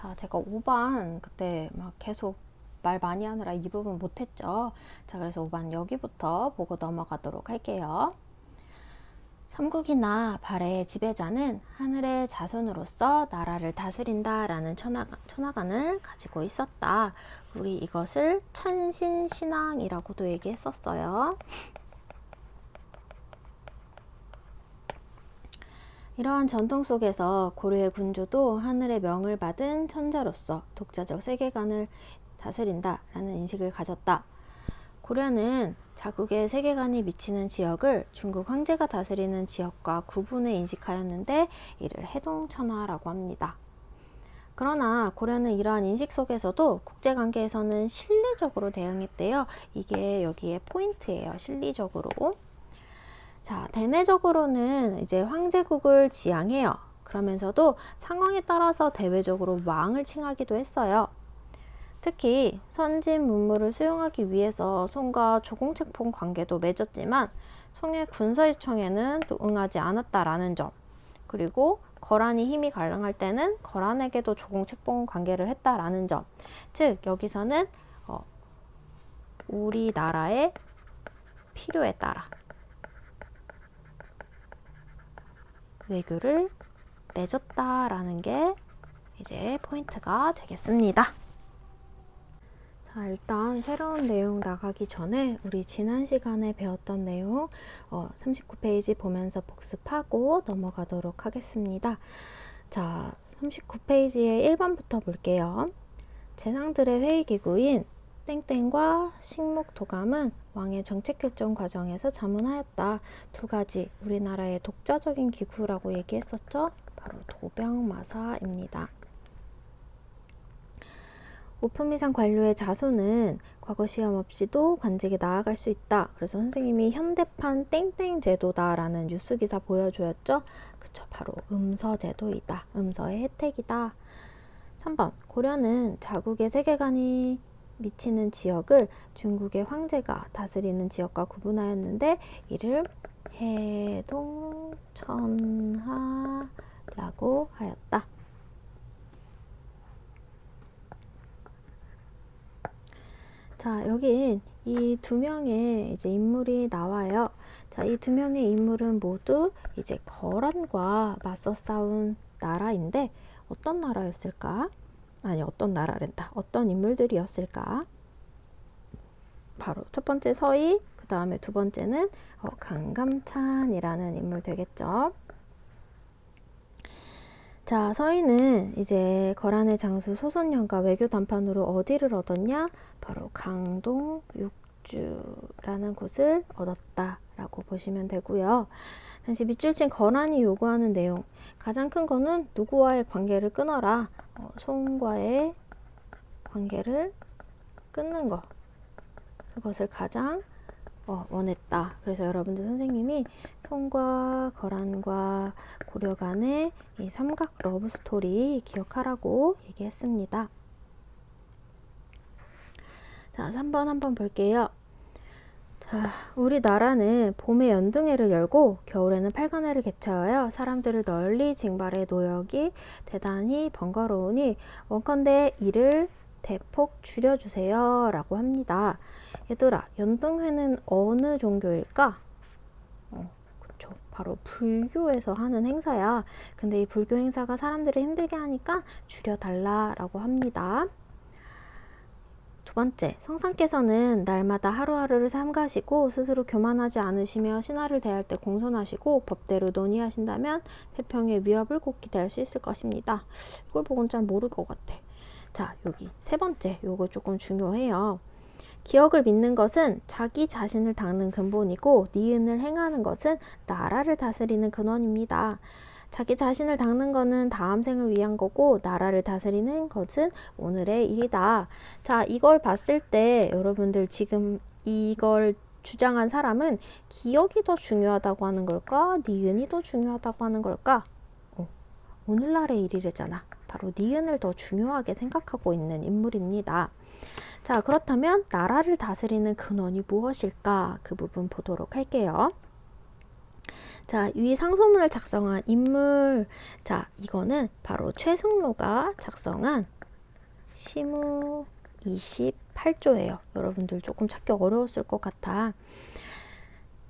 자, 제가 5반 그때 막 계속 말 많이 하느라 이 부분 못했죠. 자, 그래서 5반 여기부터 보고 넘어가도록 할게요. 삼국이나 발해의 지배자는 하늘의 자손으로서 나라를 다스린다라는 천하관을 가지고 있었다. 우리 이것을 천신신앙이라고도 얘기했었어요. 이러한 전통 속에서 고려의 군주도 하늘의 명을 받은 천자로서 독자적 세계관을 다스린다라는 인식을 가졌다. 고려는 자국의 세계관이 미치는 지역을 중국 황제가 다스리는 지역과 구분해 인식하였는데 이를 해동천하라고 합니다. 그러나 고려는 이러한 인식 속에서도 국제관계에서는 실리적으로 대응했대요. 이게 여기에 포인트예요. 실리적으로. 자, 대내적으로는 이제 황제국을 지향해요. 그러면서도 상황에 따라서 대외적으로 왕을 칭하기도 했어요. 특히 선진 문물을 수용하기 위해서 송과 조공책봉 관계도 맺었지만 송의 군사요청에는 또 응하지 않았다라는 점, 그리고 거란이 힘이 갈등할 때는 거란에게도 조공책봉 관계를 했다라는 점, 즉 여기서는 우리나라의 필요에 따라 외교를 맺었다라는 게 이제 포인트가 되겠습니다. 자, 일단 새로운 내용 나가기 전에 우리 지난 시간에 배웠던 내용 39페이지 보면서 복습하고 넘어가도록 하겠습니다. 자, 39페이지의 1번부터 볼게요. 재상들의 회의기구인 땡땡과 식목도감은 왕의 정책결정 과정에서 자문하였다. 두 가지 우리나라의 독자적인 기구라고 얘기했었죠. 바로 도병마사입니다. 오품 이상 관료의 자손은 과거 시험 없이도 관직에 나아갈 수 있다. 그래서 선생님이 현대판 땡땡 제도다라는 뉴스 기사 보여줘였죠. 그쵸, 바로 음서제도이다. 음서의 혜택이다. 3번, 고려는 자국의 세계관이 미치는 지역을 중국의 황제가 다스리는 지역과 구분하였는데 이를 해동천하라고 하였다. 자, 여기 이 두 명의 이제 인물이 나와요. 자, 이 두 명의 인물은 모두 이제 거란과 맞서 싸운 나라인데 어떤 나라였을까? 아니, 어떤 나라랜다. 어떤 인물들이었을까? 바로 첫 번째 서희, 그 다음에 두 번째는 강감찬이라는 인물 되겠죠. 자, 서희는 이제 거란의 장수 소손영과 외교 담판으로 어디를 얻었냐? 바로 강동 육주라는 곳을 얻었다라고 보시면 되고요. 당시 밑줄 친 거란이 요구하는 내용, 가장 큰 거는 누구와의 관계를 끊어라. 송과의 관계를 끊는 것, 그것을 가장 원했다. 그래서 여러분들 선생님이 송과 거란과 고려 간의 이 삼각 러브 스토리 기억하라고 얘기했습니다. 자, 3번 한번 볼게요. 자, 우리나라는 봄에 연등회를 열고 겨울에는 팔관회를 개최하여 사람들을 널리 징발해 노역이 대단히 번거로우니 원컨대 이를 대폭 줄여주세요 라고 합니다. 얘들아, 연등회는 어느 종교일까? 그쵸, 바로 불교에서 하는 행사야. 근데 이 불교 행사가 사람들을 힘들게 하니까 줄여달라 라고 합니다. 두 번째, 성상께서는 날마다 하루하루를 삼가시고 스스로 교만하지 않으시며 신하를 대할 때 공손하시고 법대로 논의하신다면 태평의 위협을 곧 기대할 수 있을 것입니다. 이걸 보고는 잘 모를 것 같아. 자, 여기 세 번째, 요거 조금 중요해요. 기억을 믿는 것은 자기 자신을 닦는 근본이고 니은을 행하는 것은 나라를 다스리는 근원입니다. 자기 자신을 닦는 것은 다음 생을 위한 거고 나라를 다스리는 것은 오늘의 일이다. 자, 이걸 봤을 때 여러분들 지금 이걸 주장한 사람은 기억이 더 중요하다고 하는 걸까? 니은이 더 중요하다고 하는 걸까? 오늘날의 일이래잖아. 바로 니은을 더 중요하게 생각하고 있는 인물입니다. 자, 그렇다면 나라를 다스리는 근원이 무엇일까? 그 부분 보도록 할게요. 자, 위 상소문을 작성한 인물. 자, 이거는 바로 최승로가 작성한 시무 28조예요. 여러분들 조금 찾기 어려웠을 것 같아.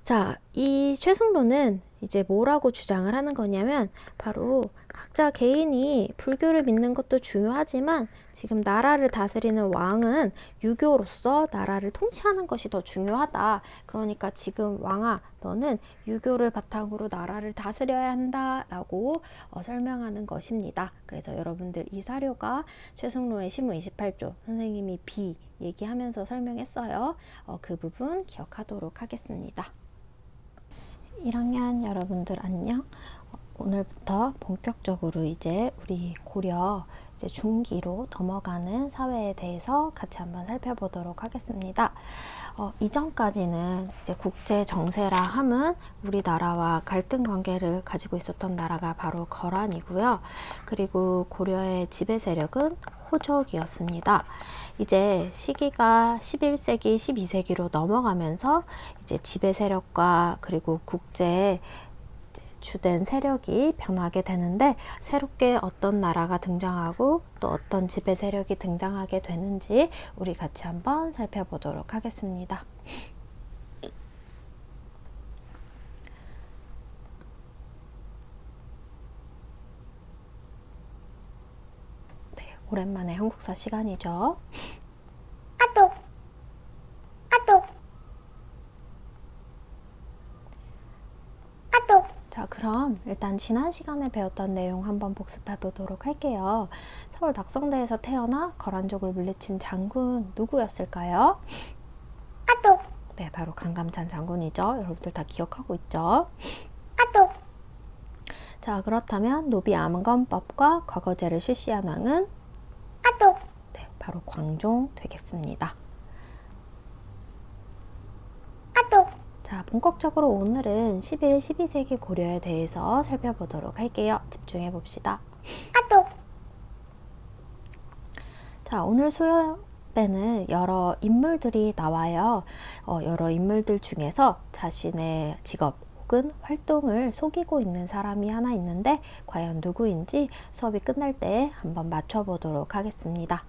자, 이 최승로는 이제 뭐라고 주장을 하는 거냐면 바로 각자 개인이 불교를 믿는 것도 중요하지만 지금 나라를 다스리는 왕은 유교로서 나라를 통치하는 것이 더 중요하다. 그러니까 지금 왕아, 너는 유교를 바탕으로 나라를 다스려야 한다라고 설명하는 것입니다. 그래서 여러분들 이 사료가 최승로의 시무 28조 선생님이 비 얘기하면서 설명했어요. 그 부분 기억하도록 하겠습니다. 1학년 여러분들 안녕. 오늘부터 본격적으로 이제 우리 고려 이제 중기로 넘어가는 사회에 대해서 같이 한번 살펴보도록 하겠습니다. 이전까지는 이제 국제 정세라 함은 우리나라와 갈등 관계를 가지고 있었던 나라가 바로 거란이고요. 그리고 고려의 지배 세력은 호족이었습니다. 이제 시기가 11세기, 12세기로 넘어가면서 이제 지배 세력과 그리고 국제 주된 세력이 변하게 되는데 새롭게 어떤 나라가 등장하고 또 어떤 지배 세력이 등장하게 되는지 우리 같이 한번 살펴보도록 하겠습니다. 네, 오랜만에 한국사 시간이죠. 자, 그럼 일단 지난 시간에 배웠던 내용 한번 복습해 보도록 할게요. 서울 덕성대에서 태어나 거란족을 물리친 장군 누구였을까요? 네, 바로 강감찬 장군이죠. 여러분들 다 기억하고 있죠? 자, 그렇다면 노비 암건법과 과거제를 실시한 왕은? 네, 바로 광종 되겠습니다. 자, 본격적으로 오늘은 11, 12세기 고려에 대해서 살펴보도록 할게요. 집중해 봅시다. 자, 오늘 수업에는 여러 인물들이 나와요. 여러 인물들 중에서 자신의 직업 혹은 활동을 속이고 있는 사람이 하나 있는데 과연 누구인지 수업이 끝날 때 한번 맞춰보도록 하겠습니다.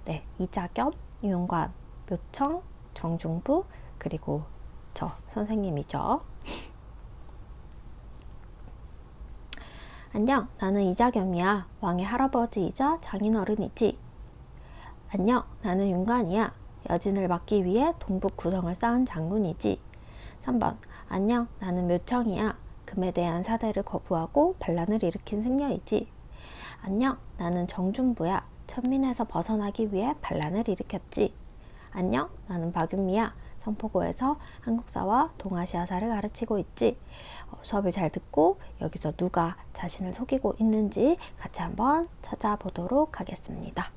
네, 이자겸, 윤관, 묘청, 정중부, 그리고 저 선생님이죠. 안녕, 나는 이자겸이야. 왕의 할아버지이자 장인어른이지. 안녕, 나는 윤관이야. 여진을 막기 위해 동북 구성을 쌓은 장군이지. 3번, 안녕, 나는 묘청이야. 금에 대한 사대를 거부하고 반란을 일으킨 승려이지. 안녕, 나는 정중부야. 천민에서 벗어나기 위해 반란을 일으켰지. 안녕, 나는 박윤미야. 성포고에서 한국사와 동아시아사를 가르치고 있지. 수업을 잘 듣고 여기서 누가 자신을 속이고 있는지 같이 한번 찾아보도록 하겠습니다.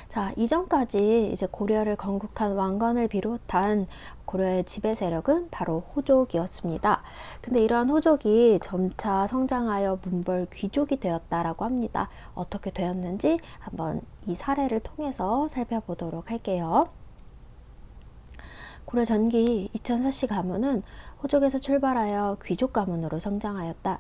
자, 이전까지 이제 고려를 건국한 왕건을 비롯한 고려의 지배 세력은 바로 호족이었습니다. 근데 이러한 호족이 점차 성장하여 문벌 귀족이 되었다라고 합니다. 어떻게 되었는지 한번 이 사례를 통해서 살펴보도록 할게요. 고려 전기 2004시 가문은 호족에서 출발하여 귀족 가문으로 성장하였다.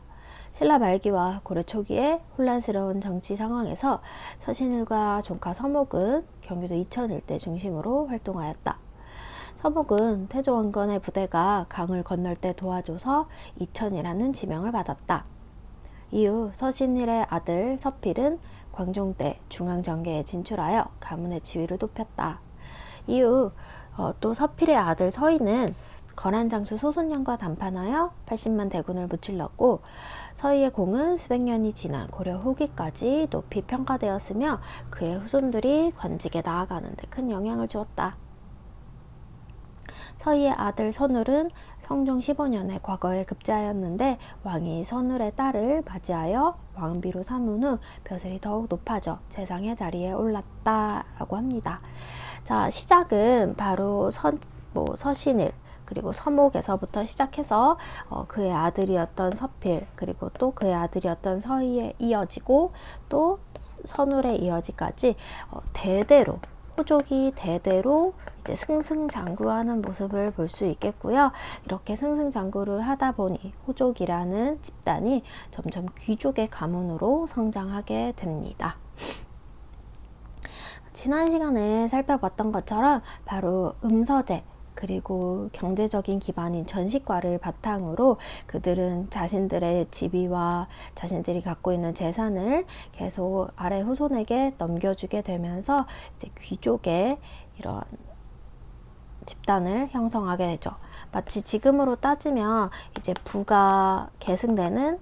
신라 말기와 고려 초기의 혼란스러운 정치 상황에서 서신일과 종가 서목은 경기도 이천 일대 중심으로 활동하였다. 서목은 태조왕건의 부대가 강을 건널 때 도와줘서 이천이라는 지명을 받았다. 이후 서신일의 아들 서필은 광종때 중앙정계에 진출하여 가문의 지위를 높였다. 이후 또 서필의 아들 서희는 거란장수 소손영과 담판하여 80만 대군을 무찔렀고 서희의 공은 수백 년이 지난 고려 후기까지 높이 평가되었으며 그의 후손들이 관직에 나아가는 데 큰 영향을 주었다. 서희의 아들 선울은 성종 15년에 과거에 급제하였는데 왕이 선울의 딸을 맞이하여 왕비로 삼은 후 벼슬이 더욱 높아져 재상의 자리에 올랐다라고 합니다. 자, 시작은 바로 서신일 그리고 서목에서부터 시작해서 그의 아들이었던 서필 그리고 또 그의 아들이었던 서희에 이어지고 또 선울에 이어지까지 대대로 호족이 대대로 이제 승승장구하는 모습을 볼 수 있겠고요. 이렇게 승승장구를 하다 보니 호족이라는 집단이 점점 귀족의 가문으로 성장하게 됩니다. 지난 시간에 살펴봤던 것처럼 바로 음서제 그리고 경제적인 기반인 전시과를 바탕으로 그들은 자신들의 지위와 자신들이 갖고 있는 재산을 계속 아래 후손에게 넘겨주게 되면서 이제 귀족의 이런 집단을 형성하게 되죠. 마치 지금으로 따지면 이제 부가 계승되는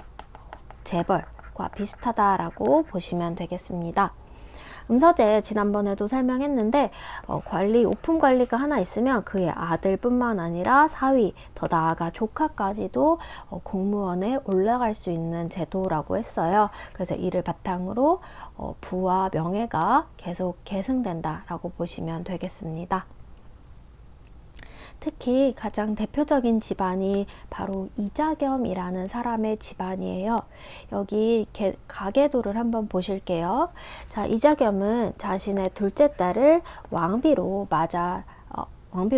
재벌과 비슷하다라고 보시면 되겠습니다. 음서제 지난번에도 설명했는데 관리, 오품 관리가 하나 있으면 그의 아들뿐만 아니라 사위, 더 나아가 조카까지도 공무원에 올라갈 수 있는 제도라고 했어요. 그래서 이를 바탕으로 부와 명예가 계속 계승된다라고 보시면 되겠습니다. 특히 가장 대표적인 집안이 바로 이자겸이라는 사람의 집안이에요. 여기 가계도를 한번 보실게요. 자, 이자겸은 자신의 둘째 딸을 왕비로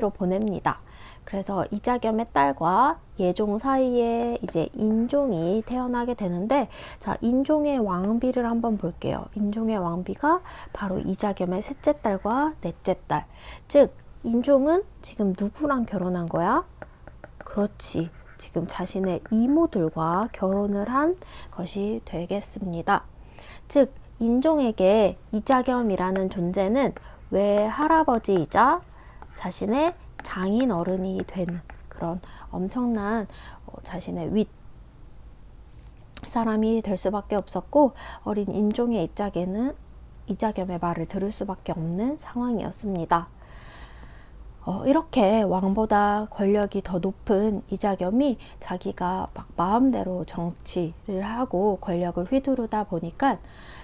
보냅니다. 그래서 이자겸의 딸과 예종 사이에 이제 인종이 태어나게 되는데, 자, 인종의 왕비를 한번 볼게요. 인종의 왕비가 바로 이자겸의 셋째 딸과 넷째 딸, 즉 인종은 지금 누구랑 결혼한 거야? 그렇지. 지금 자신의 이모들과 결혼을 한 것이 되겠습니다. 즉, 인종에게 이자겸이라는 존재는 외할아버지이자 자신의 장인 어른이 되는 그런 엄청난 자신의 윗 사람이 될 수밖에 없었고, 어린 인종의 입장에는 이자겸의 말을 들을 수밖에 없는 상황이었습니다. 이렇게 왕보다 권력이 더 높은 이자겸이 자기가 막 마음대로 정치를 하고 권력을 휘두르다 보니까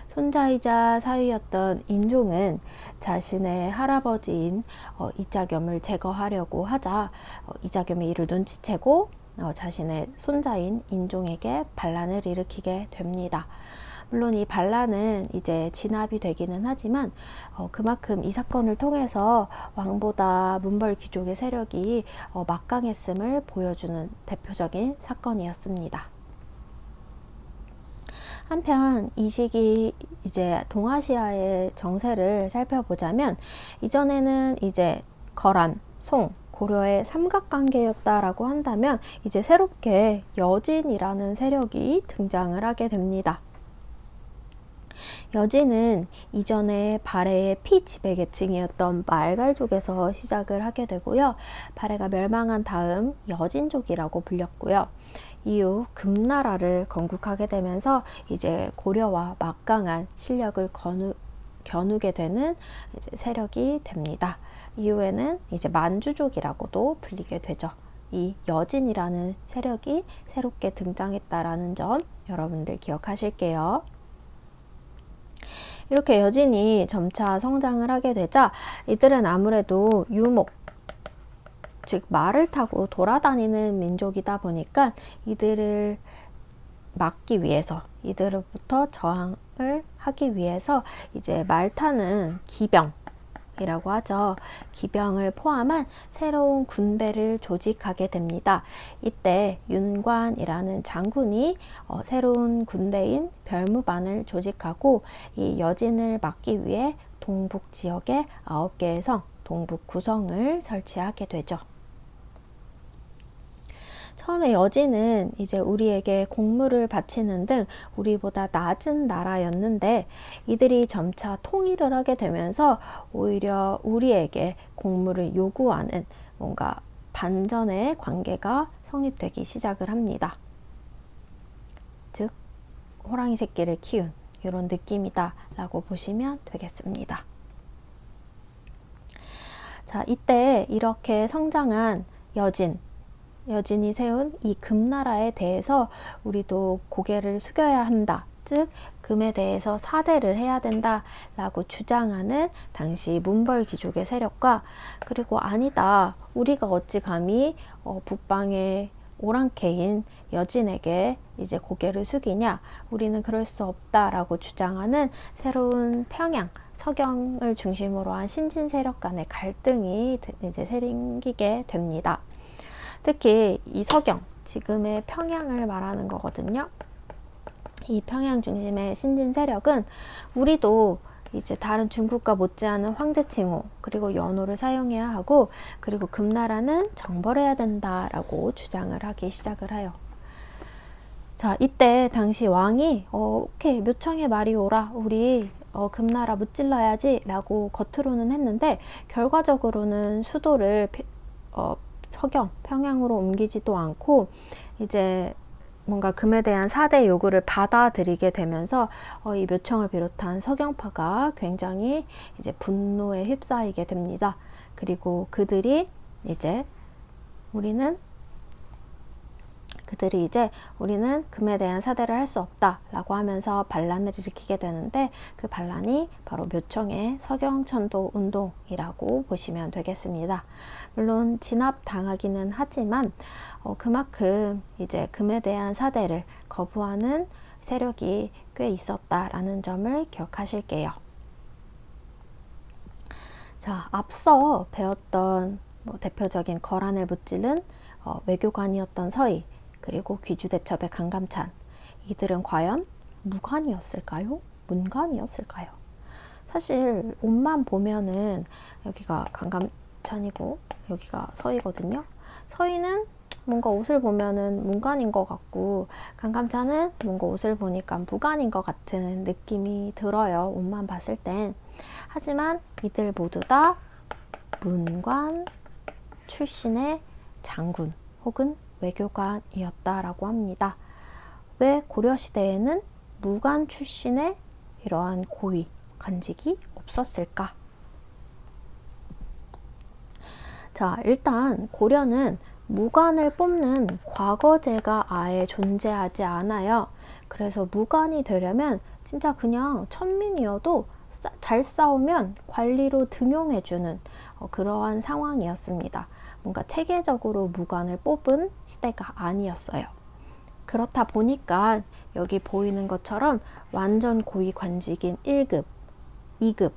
손자이자 사위였던 인종은 자신의 할아버지인 이자겸을 제거하려고 하자 이자겸이 이를 눈치채고 자신의 손자인 인종에게 반란을 일으키게 됩니다. 물론 이 반란은 이제 진압이 되기는 하지만 그만큼 이 사건을 통해서 왕보다 문벌 귀족의 세력이 막강했음을 보여주는 대표적인 사건이었습니다. 한편 이 시기 이제 동아시아의 정세를 살펴보자면 이전에는 이제 거란, 송, 고려의 삼각관계였다라고 한다면 이제 새롭게 여진이라는 세력이 등장을 하게 됩니다. 여진은 이전에 발해의 피지배 계층이었던 말갈족에서 시작을 하게 되고요. 발해가 멸망한 다음 여진족이라고 불렸고요. 이후 금나라를 건국하게 되면서 이제 고려와 막강한 실력을 겨누게 되는 이제 세력이 됩니다. 이후에는 이제 만주족이라고도 불리게 되죠. 이 여진이라는 세력이 새롭게 등장했다라는 점 여러분들 기억하실게요. 이렇게 여진이 점차 성장을 하게 되자 이들은 아무래도 유목, 즉 말을 타고 돌아다니는 민족이다 보니까 이들을 막기 위해서, 이들로부터 저항을 하기 위해서 이제 말 타는 기병이라고 하죠. 기병을 포함한 새로운 군대를 조직하게 됩니다. 이때 윤관이라는 장군이 새로운 군대인 별무반을 조직하고 이 여진을 막기 위해 동북 지역에 9개의 성, 동북 구성을 설치하게 되죠. 처음에 여진은 이제 우리에게 공물을 바치는 등 우리보다 낮은 나라였는데 이들이 점차 통일을 하게 되면서 오히려 우리에게 공물을 요구하는 뭔가 반전의 관계가 성립되기 시작을 합니다. 즉 호랑이 새끼를 키운 이런 느낌이다 라고 보시면 되겠습니다. 자, 이때 이렇게 성장한 여진이 세운 이 금나라에 대해서 우리도 고개를 숙여야 한다. 즉 금에 대해서 사대를 해야 된다 라고 주장하는 당시 문벌 귀족의 세력과, 그리고 아니다, 우리가 어찌 감히 북방의 오랑캐인 여진에게 이제 고개를 숙이냐, 우리는 그럴 수 없다라고 주장하는 새로운 평양 서경을 중심으로 한 신진 세력 간의 갈등이 이제 생기게 됩니다. 특히 이 서경, 지금의 평양을 말하는 거거든요. 이 평양 중심의 신진 세력은 우리도 이제 다른 중국과 못지않은 황제 칭호 그리고 연호를 사용해야 하고, 그리고 금나라는 정벌해야 된다라고 주장을 하기 시작을 해요. 자, 이때 당시 왕이 오케이, 묘청의 말이 옳아, 우리 금나라 무찔러야지 라고 겉으로는 했는데, 결과적으로는 수도를 서경, 평양으로 옮기지도 않고 이제 뭔가 금에 대한 사대 요구를 받아들이게 되면서 이 묘청을 비롯한 서경파가 굉장히 이제 분노에 휩싸이게 됩니다. 그리고 그들이 이제 우리는 금에 대한 사대를 할 수 없다 라고 하면서 반란을 일으키게 되는데, 그 반란이 바로 묘청의 서경천도 운동이라고 보시면 되겠습니다. 물론 진압당하기는 하지만 그만큼 이제 금에 대한 사대를 거부하는 세력이 꽤 있었다라는 점을 기억하실게요. 자, 앞서 배웠던 대표적인 거란을 무찌른 외교관이었던 서희, 그리고 귀주대첩의 강감찬, 이들은 과연 무관이었을까요? 문관이었을까요? 사실 옷만 보면은 여기가 강감찬이고 여기가 서희거든요. 서희는 뭔가 옷을 보면은 문관인 것 같고, 강감찬은 뭔가 옷을 보니까 무관인 것 같은 느낌이 들어요, 옷만 봤을 땐. 하지만 이들 모두 다 문관 출신의 장군 혹은 외교관이었다라고 합니다. 왜 고려시대에는 무관 출신의 이러한 고위, 관직이 없었을까? 자, 일단 고려는 무관을 뽑는 과거제가 아예 존재하지 않아요. 그래서 무관이 되려면 진짜 그냥 천민이어도 잘 싸우면 관리로 등용해주는 그러한 상황이었습니다. 뭔가 체계적으로 무관을 뽑은 시대가 아니었어요. 그렇다 보니까 여기 보이는 것처럼 완전 고위 관직인 1급, 2급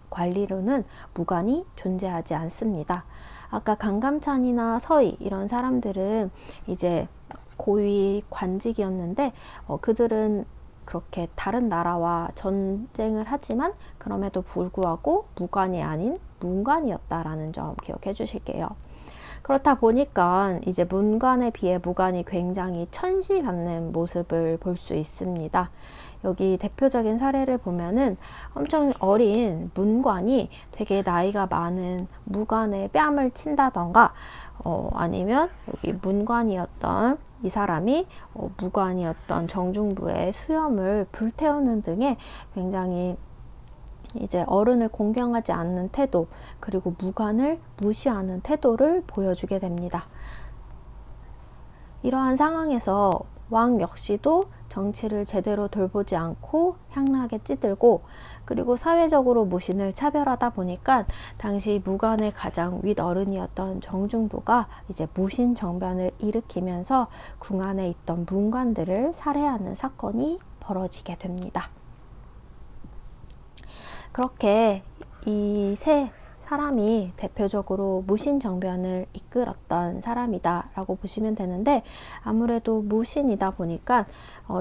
관리로는 무관이 존재하지 않습니다. 아까 강감찬이나 서희 이런 사람들은 이제 고위 관직이었는데 그들은 그렇게 다른 나라와 전쟁을 하지만 그럼에도 불구하고 무관이 아닌 문관이었다라는 점 기억해 주실게요. 그렇다 보니까 이제 문관에 비해 무관이 굉장히 천시받는 모습을 볼 수 있습니다. 여기 대표적인 사례를 보면은 엄청 어린 문관이 되게 나이가 많은 무관의 뺨을 친다던가, 아니면 여기 문관이었던 이 사람이 무관이었던 정중부의 수염을 불태우는 등의 굉장히 이제 어른을 공경하지 않는 태도, 그리고 무관을 무시하는 태도를 보여주게 됩니다. 이러한 상황에서 왕 역시도 정치를 제대로 돌보지 않고 향락에 찌들고, 그리고 사회적으로 무신을 차별하다 보니까 당시 무관의 가장 윗어른이었던 정중부가 이제 무신 정변을 일으키면서 궁 안에 있던 문관들을 살해하는 사건이 벌어지게 됩니다. 그렇게 이 세 사람이 대표적으로 무신정변을 이끌었던 사람이다 라고 보시면 되는데, 아무래도 무신이다 보니까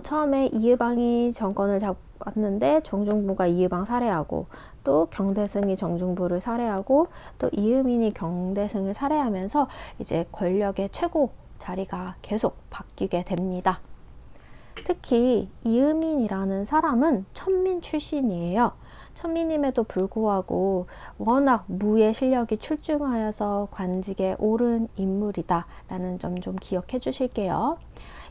처음에 이의방이 정권을 잡았는데 정중부가 이의방 살해하고, 또 경대승이 정중부를 살해하고, 또 이의민이 경대승을 살해하면서 이제 권력의 최고 자리가 계속 바뀌게 됩니다. 특히 이의민이라는 사람은 천민 출신이에요. 천민임에도 불구하고 워낙 무의 실력이 출중하여서 관직에 오른 인물이다 라는 점 좀 기억해 주실게요.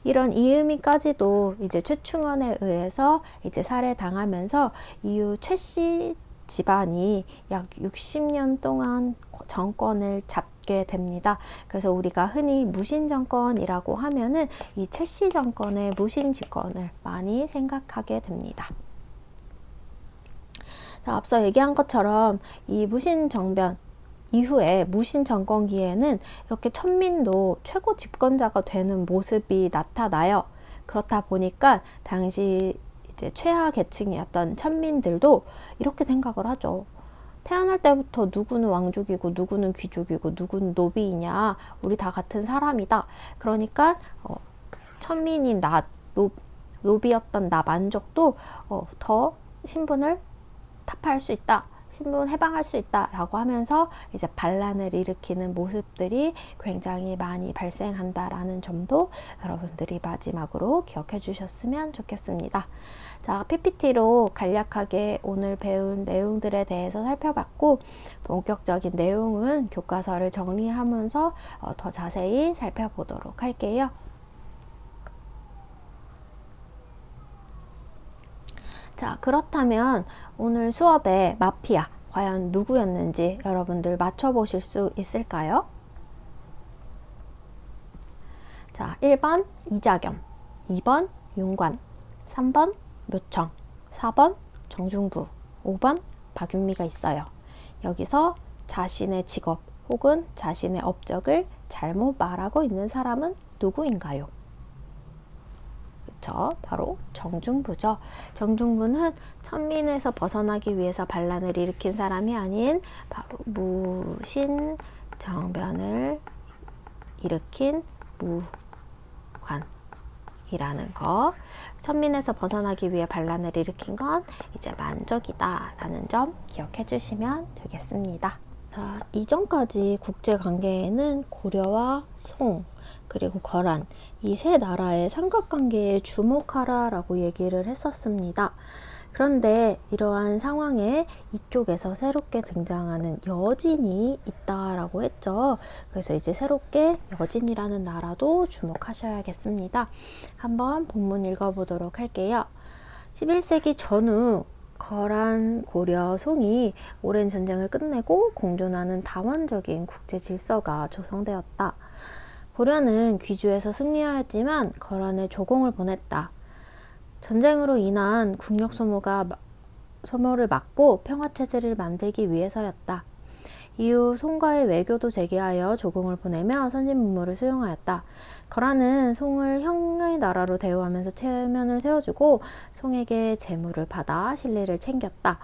이런 이의민까지도 이제 최충원에 의해서 이제 살해당하면서 이후 최씨 집안이 약 60년 동안 정권을 잡게 됩니다. 그래서 우리가 흔히 무신정권이라고 하면은 이 최씨 정권의 무신집권을 많이 생각하게 됩니다. 자, 앞서 얘기한 것처럼 이 무신정변 이후에 무신정권기에는 이렇게 천민도 최고 집권자가 되는 모습이 나타나요. 그렇다 보니까 당시 이제 최하 계층이었던 천민들도 이렇게 생각을 하죠. 태어날 때부터 누구는 왕족이고 누구는 귀족이고 누구는 노비이냐, 우리 다 같은 사람이다. 그러니까 천민인 나, 노비였던 나 만족도 더 신분을 타파할 수 있다, 신분 해방할 수 있다 라고 하면서 이제 반란을 일으키는 모습들이 굉장히 많이 발생한다라는 점도 여러분들이 마지막으로 기억해 주셨으면 좋겠습니다. 자, PPT로 간략하게 오늘 배운 내용들에 대해서 살펴봤고, 본격적인 내용은 교과서를 정리하면서 더 자세히 살펴보도록 할게요. 자, 그렇다면 오늘 수업의 마피아 과연 누구였는지 여러분들 맞춰보실 수 있을까요? 자, 1번 이자겸, 2번 윤관, 3번 묘청, 4번 정중부, 5번 박윤미가 있어요. 여기서 자신의 직업 혹은 자신의 업적을 잘못 말하고 있는 사람은 누구인가요? 바로 정중부죠. 정중부는 천민에서 벗어나기 위해서 반란을 일으킨 사람이 아닌 바로 무신정변을 일으킨 무관이라는 거. 천민에서 벗어나기 위해 반란을 일으킨 건 이제 만족이다 라는 점 기억해 주시면 되겠습니다. 자, 이전까지 국제관계에는 고려와 송 그리고 거란, 이 세 나라의 삼각관계에 주목하라 라고 얘기를 했었습니다. 그런데 이러한 상황에 이쪽에서 새롭게 등장하는 여진이 있다라고 했죠. 그래서 이제 새롭게 여진이라는 나라도 주목하셔야겠습니다. 한번 본문 읽어보도록 할게요. 11세기 전후 거란, 고려, 송이 오랜 전쟁을 끝내고 공존하는 다원적인 국제 질서가 조성되었다. 고려는 귀주에서 승리하였지만 거란에 조공을 보냈다. 전쟁으로 인한 국력 소모를 막고 평화체제를 만들기 위해서였다. 이후 송과의 외교도 재개하여 조공을 보내며 선진문물을 수용하였다. 거란은 송을 형의 나라로 대우하면서 체면을 세워주고 송에게 재물을 받아 신뢰를 챙겼다.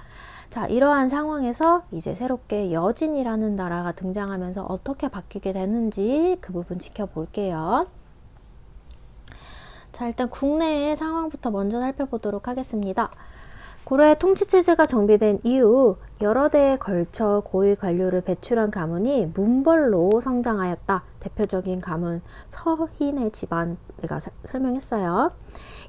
자, 이러한 상황에서 이제 새롭게 여진이라는 나라가 등장하면서 어떻게 바뀌게 되는지 그 부분 지켜볼게요. 자, 일단 국내의 상황부터 먼저 살펴보도록 하겠습니다. 고려의 통치체제가 정비된 이후 여러 대에 걸쳐 고위 관료를 배출한 가문이 문벌로 성장하였다. 대표적인 가문 서인의 집안 내가 설명했어요.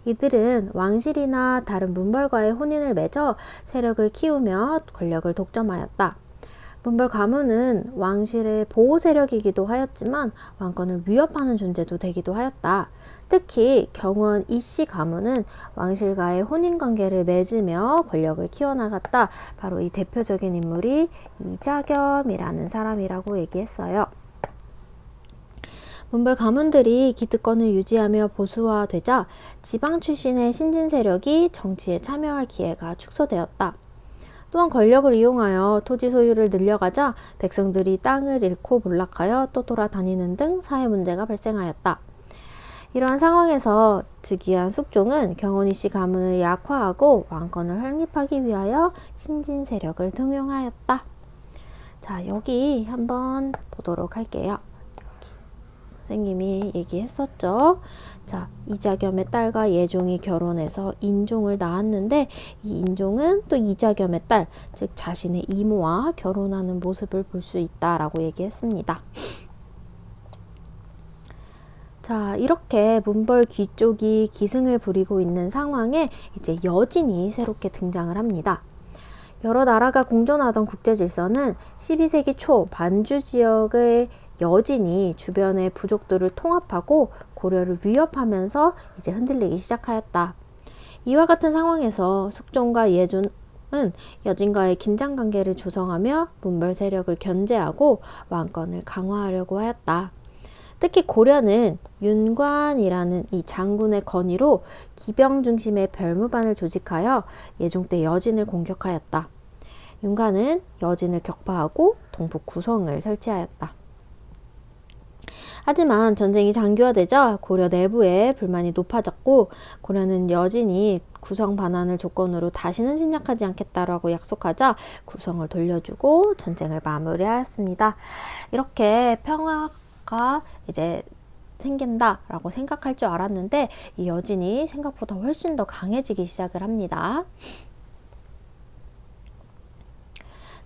이들은 왕실이나 다른 문벌과의 혼인을 맺어 세력을 키우며 권력을 독점하였다. 문벌 가문은 왕실의 보호 세력이기도 하였지만 왕권을 위협하는 존재도 되기도 하였다. 특히 경원 이씨 가문은 왕실과의 혼인관계를 맺으며 권력을 키워나갔다. 바로 이 대표적인 인물이 이자겸이라는 사람이라고 얘기했어요. 문벌 가문들이 기득권을 유지하며 보수화되자 지방 출신의 신진 세력이 정치에 참여할 기회가 축소되었다. 또한 권력을 이용하여 토지 소유를 늘려가자 백성들이 땅을 잃고 몰락하여 또 돌아다니는 등 사회 문제가 발생하였다. 이러한 상황에서 즉위한 숙종은 경원이씨 가문을 약화하고 왕권을 확립하기 위하여 신진 세력을 등용하였다. 자, 여기 한번 보도록 할게요. 선생님이 얘기했었죠. 자, 이자겸의 딸과 예종이 결혼해서 인종을 낳았는데 이 인종은 또 이자겸의 딸, 즉 자신의 이모와 결혼하는 모습을 볼 수 있다라고 얘기했습니다. 자, 이렇게 문벌 귀족이 기승을 부리고 있는 상황에 이제 여진이 새롭게 등장을 합니다. 여러 나라가 공존하던 국제 질서는 12세기 초 만주 지역의 여진이 주변의 부족들을 통합하고 고려를 위협하면서 이제 흔들리기 시작하였다. 이와 같은 상황에서 숙종과 예종은 여진과의 긴장관계를 조성하며 문벌 세력을 견제하고 왕권을 강화하려고 하였다. 특히 고려는 윤관이라는 이 장군의 건의로 기병 중심의 별무반을 조직하여 예종 때 여진을 공격하였다. 윤관은 여진을 격파하고 동북 구성을 설치하였다. 하지만 전쟁이 장기화되자 고려 내부에 불만이 높아졌고 고려는 여진이 구성 반환을 조건으로 다시는 침략하지 않겠다라고 약속하자 구성을 돌려주고 전쟁을 마무리하였습니다. 이렇게 평화가 이제 생긴다라고 생각할 줄 알았는데 이 여진이 생각보다 훨씬 더 강해지기 시작을 합니다.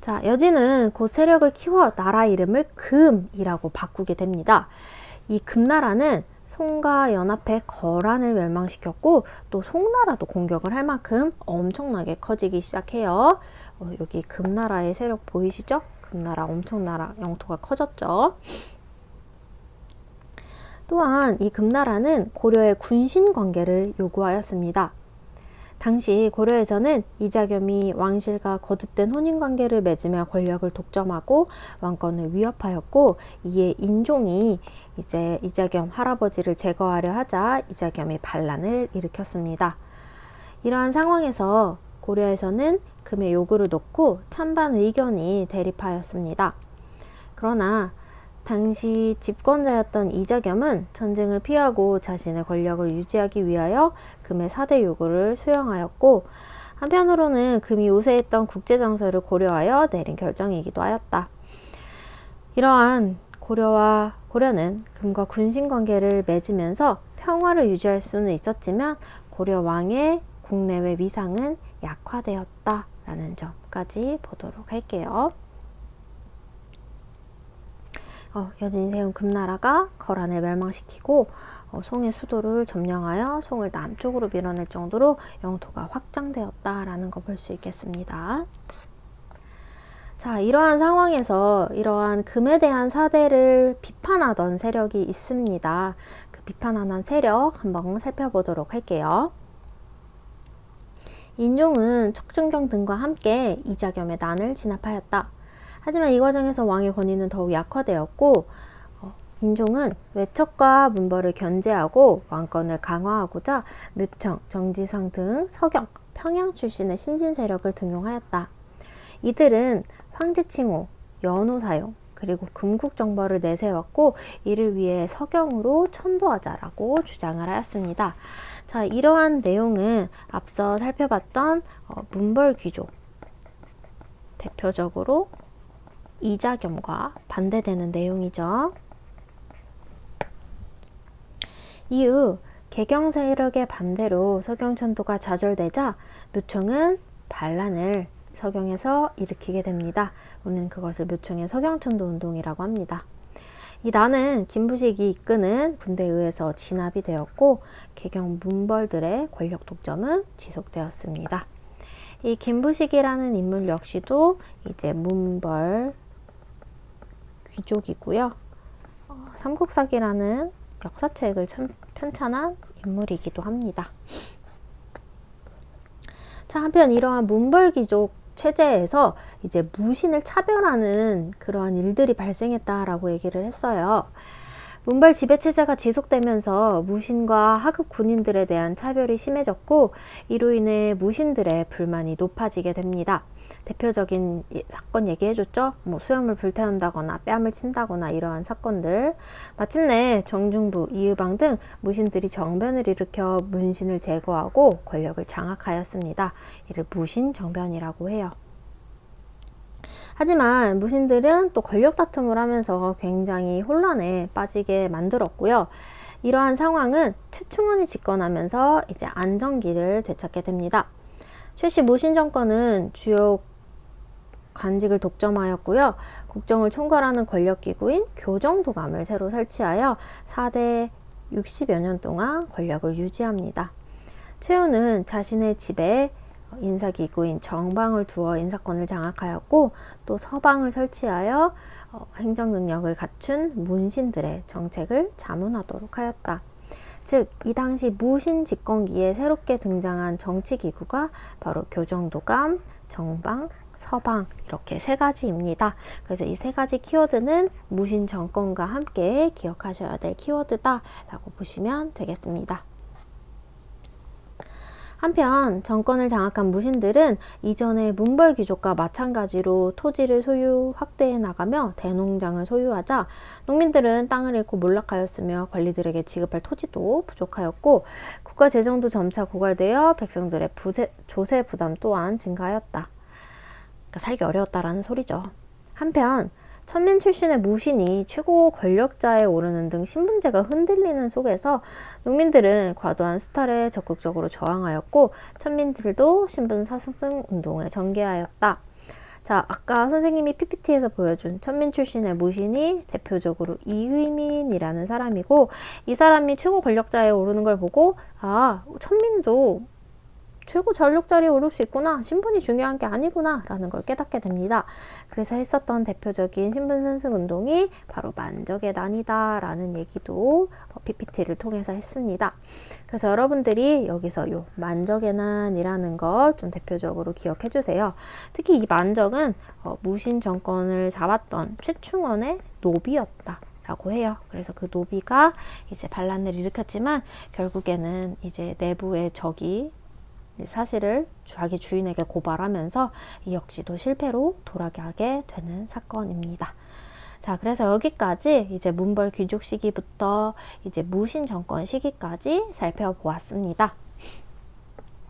자, 여진은 곧 세력을 키워 나라 이름을 금이라고 바꾸게 됩니다. 이 금나라는 송과 연합해 거란을 멸망시켰고 또 송나라도 공격을 할 만큼 엄청나게 커지기 시작해요. 여기 금나라의 세력 보이시죠? 금나라 엄청나라 영토가 커졌죠. 또한 이 금나라는 고려의 군신 관계를 요구하였습니다. 당시 고려에서는 이자겸이 왕실과 거듭된 혼인관계를 맺으며 권력을 독점하고 왕권을 위협하였고 이에 인종이 이제 이자겸 할아버지를 제거하려 하자 이자겸이 반란을 일으켰습니다. 이러한 상황에서 고려에서는 금의 요구를 놓고 찬반 의견이 대립하였습니다. 그러나 당시 집권자였던 이자겸은 전쟁을 피하고 자신의 권력을 유지하기 위하여 금의 4대 요구를 수용하였고 한편으로는 금이 우세했던 국제정세를 고려하여 내린 결정이기도 하였다. 이러한 고려는 금과 군신관계를 맺으면서 평화를 유지할 수는 있었지만 고려 왕의 국내외 위상은 약화되었다라는 점까지 보도록 할게요. 여진이 세운 금나라가 거란을 멸망시키고 송의 수도를 점령하여 송을 남쪽으로 밀어낼 정도로 영토가 확장되었다라는 거 볼 수 있겠습니다. 자, 이러한 상황에서 이러한 금에 대한 사대를 비판하던 세력이 있습니다. 그 비판하는 세력 한번 살펴보도록 할게요. 인종은 척준경 등과 함께 이자겸의 난을 진압하였다. 하지만 이 과정에서 왕의 권위는 더욱 약화되었고 인종은 외척과 문벌을 견제하고 왕권을 강화하고자 묘청, 정지상 등 서경, 평양 출신의 신진 세력을 등용하였다. 이들은 황제 칭호, 연호 사용, 그리고 금국 정벌을 내세웠고 이를 위해 서경으로 천도하자라고 주장을 하였습니다. 자, 이러한 내용은 앞서 살펴봤던 문벌 귀족, 대표적으로 이자겸과 반대되는 내용이죠. 이후 개경 세력의 반대로 서경천도가 좌절되자 묘청은 반란을 서경에서 일으키게 됩니다. 우리는 그것을 묘청의 서경천도 운동이라고 합니다. 이 난은 김부식이 이끄는 군대에 의해서 진압이 되었고 개경 문벌들의 권력 독점은 지속되었습니다. 이 김부식이라는 인물 역시도 이제 문벌 귀족이고요. 삼국사기라는 역사책을 편찬한 인물이기도 합니다. 자, 한편 이러한 문벌 귀족 체제에서 이제 무신을 차별하는 그러한 일들이 발생했다라고 얘기를 했어요. 문벌 지배체제가 지속되면서 무신과 하급 군인들에 대한 차별이 심해졌고 이로 인해 무신들의 불만이 높아지게 됩니다. 대표적인 사건 얘기해줬죠. 수염을 불태운다거나 뺨을 친다거나 이러한 사건들. 마침내 정중부, 이의방 등 무신들이 정변을 일으켜 문신을 제거하고 권력을 장악하였습니다. 이를 무신정변이라고 해요. 하지만 무신들은 또 권력 다툼을 하면서 굉장히 혼란에 빠지게 만들었고요. 이러한 상황은 최충원이 집권하면서 이제 안정기를 되찾게 됩니다. 최씨 무신 정권은 주요 관직을 독점하였고요. 국정을 총괄하는 권력기구인 교정도감을 새로 설치하여 4대 60여 년 동안 권력을 유지합니다. 최후는 자신의 집에 인사기구인 정방을 두어 인사권을 장악하였고 또 서방을 설치하여 행정능력을 갖춘 문신들의 정책을 자문하도록 하였다. 즉, 이 당시 무신 집권기에 새롭게 등장한 정치기구가 바로 교정도감, 정방, 서방 이렇게 세 가지입니다. 그래서 이 세 가지 키워드는 무신 정권과 함께 기억하셔야 될 키워드다 라고 보시면 되겠습니다. 한편 정권을 장악한 무신들은 이전의 문벌 귀족과 마찬가지로 토지를 소유 확대해 나가며 대농장을 소유하자 농민들은 땅을 잃고 몰락하였으며 관리들에게 지급할 토지도 부족하였고 국가 재정도 점차 고갈되어 백성들의 조세 부담 또한 증가하였다. 그러니까 살기 어려웠다라는 소리죠. 한편 천민 출신의 무신이 최고 권력자에 오르는 등 신분제가 흔들리는 속에서 농민들은 과도한 수탈에 적극적으로 저항하였고 천민들도 신분 상승 운동에 전개하였다. 자, 아까 선생님이 PPT에서 보여준 천민 출신의 무신이 대표적으로 이의민이라는 사람이고, 이 사람이 최고 권력자에 오르는 걸 보고 아, 천민도 최고 전력 자리에 오를 수 있구나. 신분이 중요한 게 아니구나 라는 걸 깨닫게 됩니다. 그래서 했었던 대표적인 신분 상승 운동이 바로 만적의 난이다 라는 얘기도 PPT를 통해서 했습니다. 그래서 여러분들이 여기서 요 만적의 난이라는 거 좀 대표적으로 기억해 주세요. 특히 이 만적은 무신 정권을 잡았던 최충원의 노비였다 라고 해요. 그래서 그 노비가 이제 반란을 일으켰지만 결국에는 이제 내부의 적이 사실을 자기 주인에게 고발하면서 이 역시도 실패로 돌아가게 되는 사건입니다. 자, 그래서 여기까지 이제 문벌 귀족 시기부터 이제 무신 정권 시기까지 살펴보았습니다.